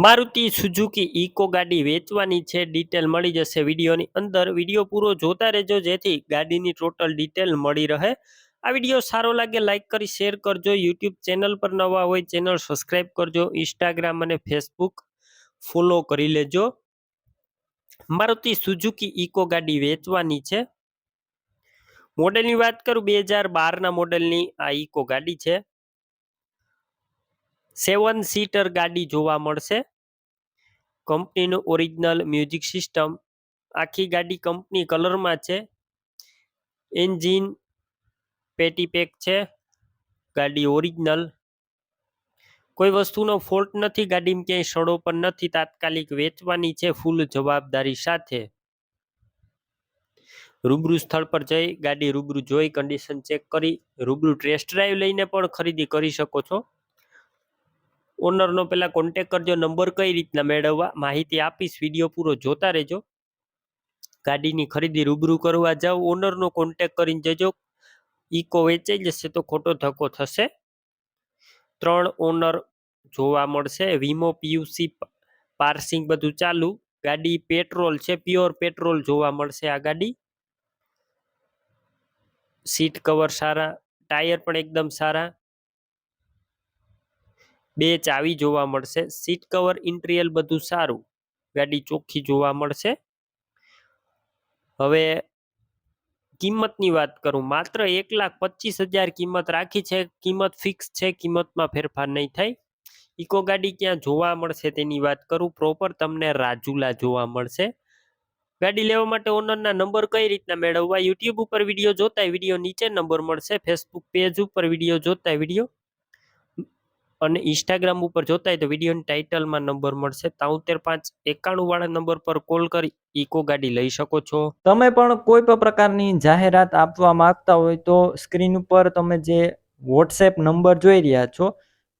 Maruti Suzuki eco ગાડી વેચવાની છે. ડિટેલ મળી જશે વિડીયોની અંદર. વિડીયો પૂરો જોતા રહેજો જેથી ગાડીની ટોટલ ડિટેલ મળી રહે. આ વિડીયો સારો લાગે લાઈક કરી શેર કરજો. યુટ્યુબ ચેનલ પર નવા હોય ચેનલ સબસ્ક્રાઈબ કરજો. ઇન્સ્ટાગ્રામ અને ફેસબુક ફોલો કરી લેજો. મારુતિ સુઝુકી ઇકો ગાડી વેચવાની છે. મોડેલની વાત કરું 2012ના મોડેલની આ ઇકો ગાડી છે. 7 સીટર ગાડી જોવા મળશે. કંપનીનું ઓરિજિનલ મ્યુઝિક સિસ્ટમ. આખી ગાડી કંપની કલરમાં છે. એન્જિન પેટી પેક છે. ગાડી ઓરિજિનલ, કોઈ વસ્તુનો ફોલ્ટ નથી. ગાડીમાં ક્યાંય સડો પણ નથી. તાત્કાલિક વેચવાની છે ફૂલ જવાબદારી સાથે. રૂબરૂ સ્થળ પર જઈ ગાડી રૂબરૂ જોઈ કન્ડિશન ચેક કરી રૂબરૂ ટેસ્ટ ડ્રાઈવ લઈને પણ ખરીદી કરી શકો છો. ઓનરનો પહેલા કોન્ટેક કરજો. નંબર કઈ રીતના મેળવવા માહિતી આપીશ. વિડીયો પૂરો જોતા રહેજો. ગાડીની ખરીદી રૂબરૂ કરવા જાઓ ઓનરનો કોન્ટેક કરીને જજો. ઇકો વેચાઈ જશે તો ખોટો ધક્કો થશે. 3 ઓનર જોવા મળશે. વીમો પીયુસી પાર્સિંગ બધું ચાલુ. ગાડી પેટ્રોલ છે, પ્યોર પેટ્રોલ જોવા મળશે આ ગાડી. સીટ કવર સારા, ટાયર પણ એકદમ સારા. 2 ચાવી જોવા મળશે. સીટ કવર ઇન્ટિરિયર બધું સારું. ગાડી ચોખ્ખી જોવા મળશે. હવે કિંમતની વાત કરું, માત્ર 1,25,000 કિંમત રાખી છે. કિંમત ફિક્સ છે, કિંમતમાં ફેરફાર નહીં થાય. ઇકો ગાડી ક્યાં જોવા મળશે તેની વાત કરું. પ્રોપર તમને રાજુલા જોવા મળશે. ગાડી લેવા માટે ઓનરના નંબર કઈ રીતના મેળવવા? યુટ્યુબ ઉપર વિડીયો જોતા વિડીયો નીચે નંબર મળશે. ફેસબુક પેજ ઉપર વિડીયો જોતા વિડીયો અને ઇન્સ્ટાગ્રામ ઉપર જોતા હોય તો વિડીયોની ટાઇટલમાં નંબર મળશે. 73,591 વાળા નંબર પર કોલ કરી ઇકો ગાડી લઈ શકો છો. તમે પણ કોઈ પણ પ્રકારની જાહેરાત આપવા માંગતા હોય તો સ્ક્રીન ઉપર તમે જે વોટ્સએપ નંબર જોઈ રહ્યા છો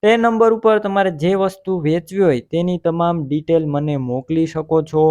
તે નંબર ઉપર તમારે જે વસ્તુ વેચવી હોય તેની તમામ ડિટેલ મને મોકલી શકો છો.